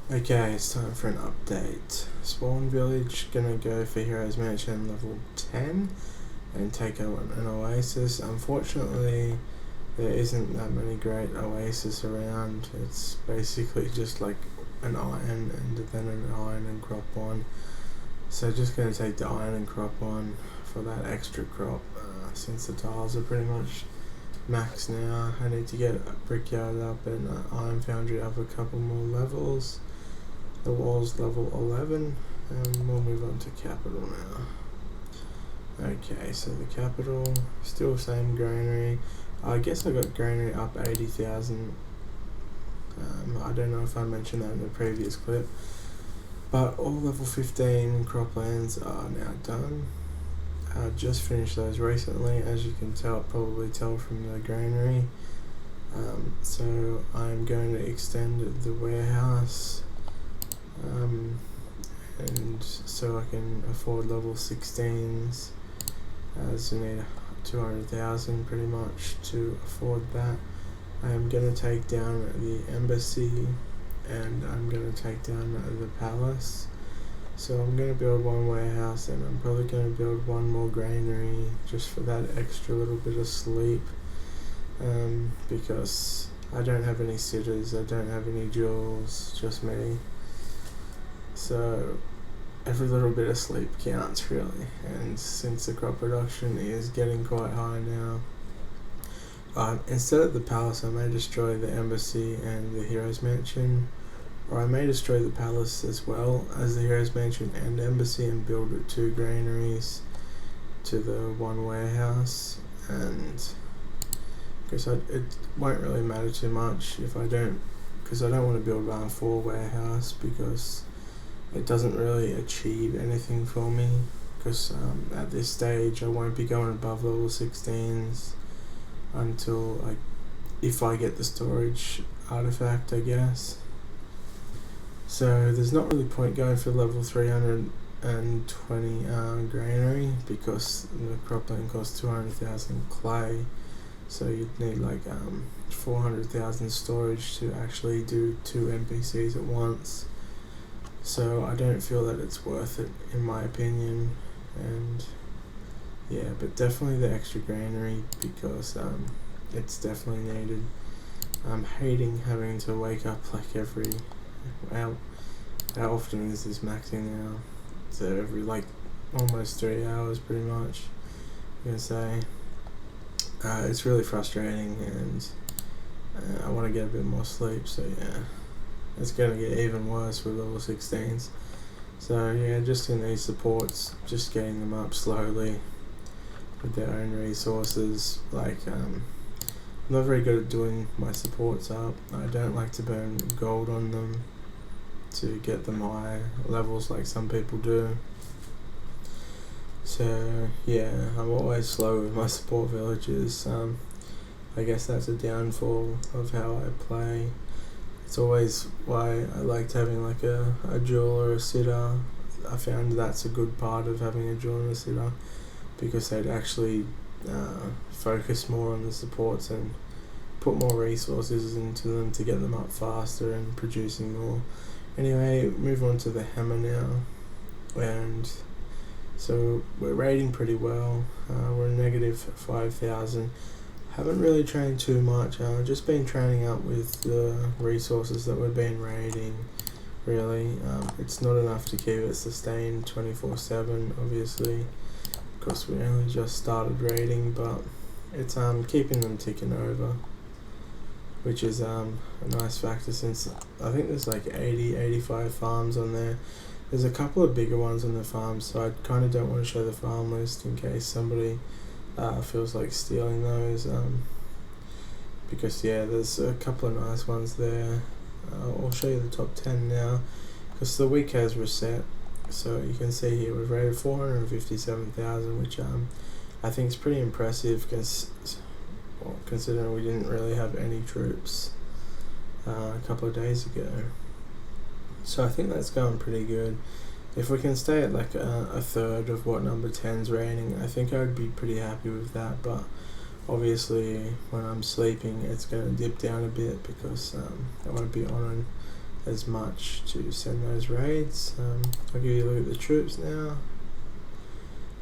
Okay, it's time for an update. Spawn Village, gonna go for Heroes Mansion level 10 and take an oasis. Unfortunately, there isn't that many great oasis around. It's basically just like an iron and then an iron and crop one. So just gonna take the iron and crop one for that extra crop, since the tiles are pretty much max now. I need to get a brickyard up and iron foundry up a couple more levels. The wall's level 11, and we'll move on to capital now. Okay, so the capital, still same granary. I guess I got granary up 80,000. I don't know if I mentioned that in the previous clip, but all level 15 croplands are now done. I just finished those recently, as you can probably tell from the granary. So I'm going to extend the warehouse, and so I can afford level 16s, as you need 200,000 pretty much to afford that. I am going to take down the embassy, and I'm going to take down the palace. So I'm going to build one warehouse, and I'm probably going to build one more granary just for that extra little bit of sleep, because I don't have any sitters, I don't have any jewels, just me. So every little bit of sleep counts really, and since the crop production is getting quite high now, instead of the palace I may destroy the embassy and the heroes mansion, or I may destroy the palace as well as the heroes mansion and embassy and build 2 granaries to the one warehouse, and because it won't really matter too much if I don't, because I don't want to build 4 warehouse, because it doesn't really achieve anything for me, because at this stage I won't be going above level 16s until if I get the storage artifact, I guess. So there's not really point going for level 320 granary, because the cropland costs 200,000 clay, so you'd need 400,000 storage to actually do 2 NPCs at once. So I don't feel that it's worth it, in my opinion, and yeah, but definitely the extra granary, because it's definitely needed. I'm hating having to wake up every, how often is this maxing now? So every almost 3 hours pretty much, I'm gonna say. It's really frustrating, and I want to get a bit more sleep, so yeah. It's going to get even worse with level 16s. So yeah, just in these supports, just getting them up slowly with their own resources. I'm not very good at doing my supports up. I don't like to burn gold on them to get them high levels like some people do. So yeah, I'm always slow with my support villages. I guess that's a downfall of how I play. It's always why I liked having a jewel or a sitter. I found that's a good part of having a jewel and a sitter, because they'd actually focus more on the supports and put more resources into them to get them up faster and producing more. Anyway, move on to the hammer now, and so we're rating pretty well. We're negative 5,000. Haven't really trained too much, just been training up with the resources that we've been raiding, really. It's not enough to keep it sustained 24/7, obviously, because we only just started raiding, but it's keeping them ticking over, which is a nice factor, since I think there's 85 farms on there. There's a couple of bigger ones on the farm, so I kind of don't want to show the farm list in case somebody feels like stealing those, because yeah, there's a couple of nice ones there. I'll show you the top 10 now, because the week has reset. So you can see here we've rated 457,000, which I think is pretty impressive, considering we didn't really have any troops a couple of days ago. So I think that's going pretty good. If we can stay at a third of what number 10's rating, I think I would be pretty happy with that, but obviously when I'm sleeping it's going to dip down a bit, because I won't be on as much to send those raids. I'll give you a look at the troops now.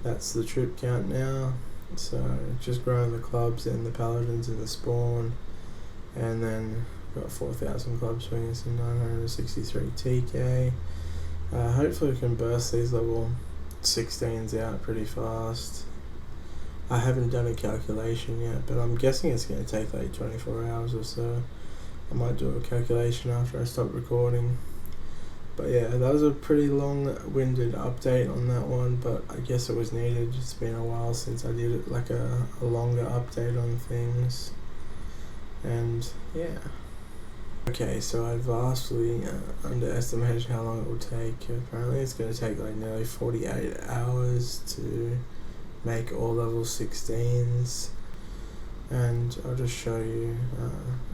That's the troop count now. So just growing the clubs and the paladins in the spawn, and then got 4,000 club swingers and 963 TK. Hopefully we can burst these level 16s out pretty fast. I haven't done a calculation yet, but I'm guessing it's going to take like 24 hours or so. I might do a calculation after I stop recording. But yeah, that was a pretty long-winded update on that one, but I guess it was needed. It's been a while since I did it, like a longer update on things. And yeah. Okay, so I vastly underestimated how long it would take. Apparently it's going to take like nearly 48 hours to make all level 16s. And I'll just show you.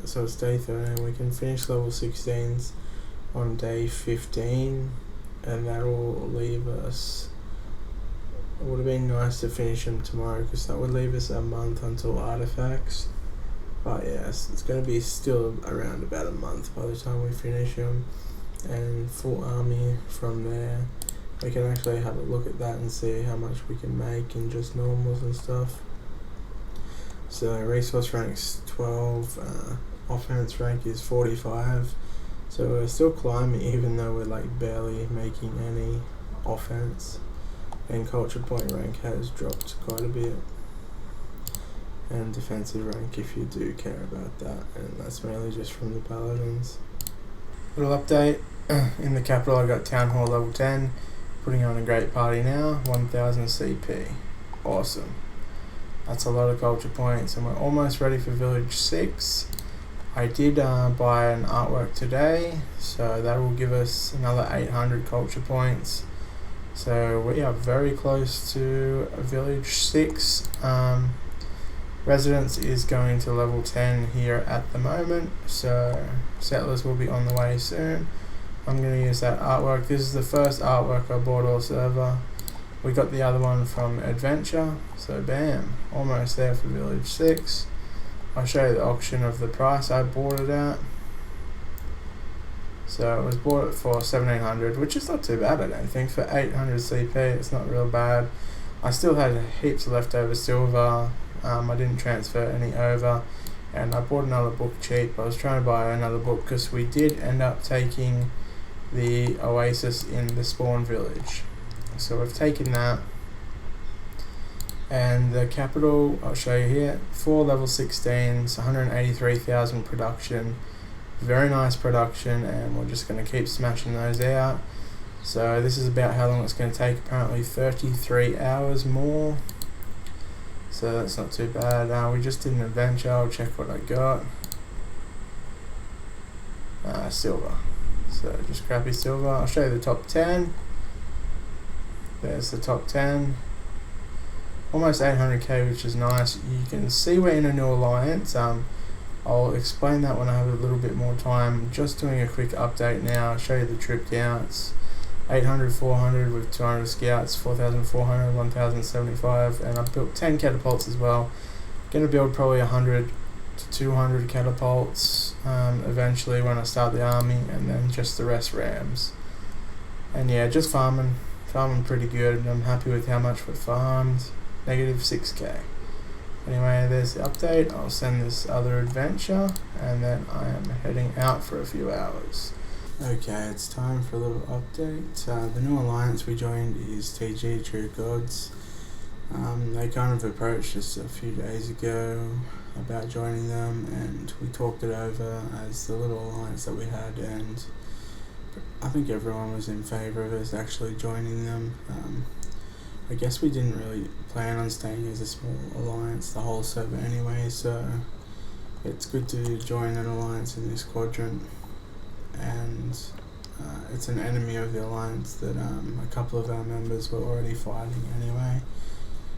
So it's day 13, we can finish level 16s on day 15, and that will leave us, it would have been nice to finish them tomorrow because that would leave us a month until artifacts. But yes, it's going to be still around about a month by the time we finish them, and full army from there. We can actually have a look at that and see how much we can make in just normals and stuff. So resource rank's 12, offense rank is 45. So we're still climbing even though we're like barely making any offense, and culture point rank has dropped quite a bit, and defensive rank if you do care about that, and that's mainly just from the paladins. Little update, in the capital I got town hall level 10, putting on a great party now, 1000 CP, awesome. That's a lot of culture points, and we're almost ready for village 6. I did buy an artwork today, so that will give us another 800 culture points. So we are very close to village 6. Residence is going to level 10 here at the moment, so settlers will be on the way soon. I'm going to use that artwork. This is the first artwork I bought all server. We got the other one from Adventure, so bam, almost there for village 6. I'll show you the auction of the price I bought it at. So it was bought it for 1700, which is not too bad I don't think. For 800 CP it's not real bad. I still had heaps of leftover silver. I didn't transfer any over, and I bought another book cheap. I was trying to buy another book because we did end up taking the oasis in the spawn village. So we've taken that. And the capital, I'll show you here, 4 level 16s, 183,000 production, very nice production, and we're just going to keep smashing those out. So this is about how long it's going to take, apparently 33 hours more, so that's not too bad. We just did an adventure. I'll check what I got. Silver, so just crappy silver. I'll show you the top 10. There's the top 10. Almost 800k, which is nice. You can see we're in a new alliance. I'll explain that when I have a little bit more time. Just doing a quick update now. I'll show you the troop counts. 800, 400 with 200 scouts, 4,400, 1,075, and I've built 10 catapults as well. Gonna build probably 100 to 200 catapults eventually when I start the army, and then just the rest rams. And yeah, just farming pretty good. I'm happy with how much we farmed. Negative 6k. Anyway, there's the update. I'll send this other adventure, and then I am heading out for a few hours. Okay, it's time for a little update. The new alliance we joined is TG, True Gods. They kind of approached us a few days ago about joining them, and we talked it over as the little alliance that we had, and I think everyone was in favour of us actually joining them. I guess we didn't really plan on staying as a small alliance the whole server anyway, so it's good to join an alliance in this quadrant. And it's an enemy of the alliance that a couple of our members were already fighting anyway,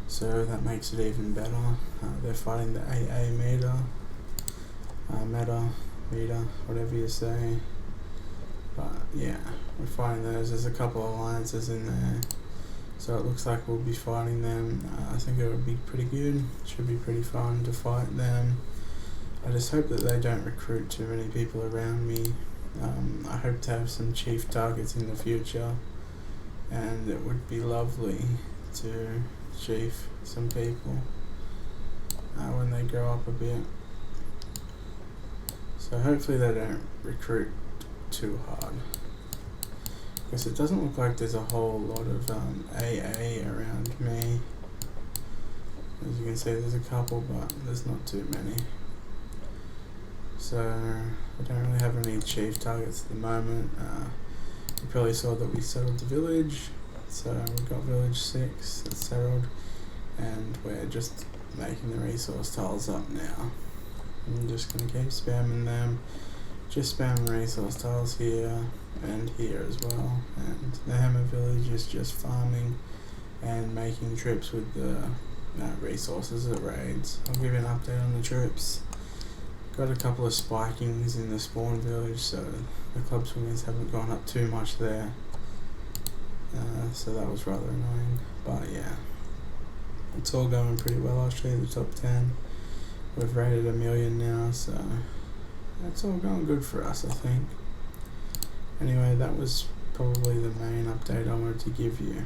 so that makes it even better. They're fighting the AA meter, whatever you say. But yeah, we're fighting those. There's a couple of alliances in there, so it looks like we'll be fighting them. I think it would be pretty good. Should be pretty fun to fight them. I just hope that they don't recruit too many people around me, I hope to have some chief targets in the future, and it would be lovely to chief some people when they grow up a bit. So hopefully they don't recruit too hard, because it doesn't look like there's a whole lot of AA around me. As you can see, there's a couple, but there's not too many. So I don't really have any chief targets at the moment. You probably saw that we settled the village, so we've got village 6 that's settled, and we're just making the resource tiles up now. I'm just going to keep spamming them, just spamming resource tiles here and here as well, and the Hammer village is just farming and making trips with the resources at raids. I'll give you an update on the troops. Got a couple of spikings in the spawn village, so the club swingers haven't gone up too much there, so that was rather annoying, but yeah, it's all going pretty well. I'll show you the top 10. We've rated 1 million now, so it's all going good for us, I think. Anyway, that was probably the main update I wanted to give you.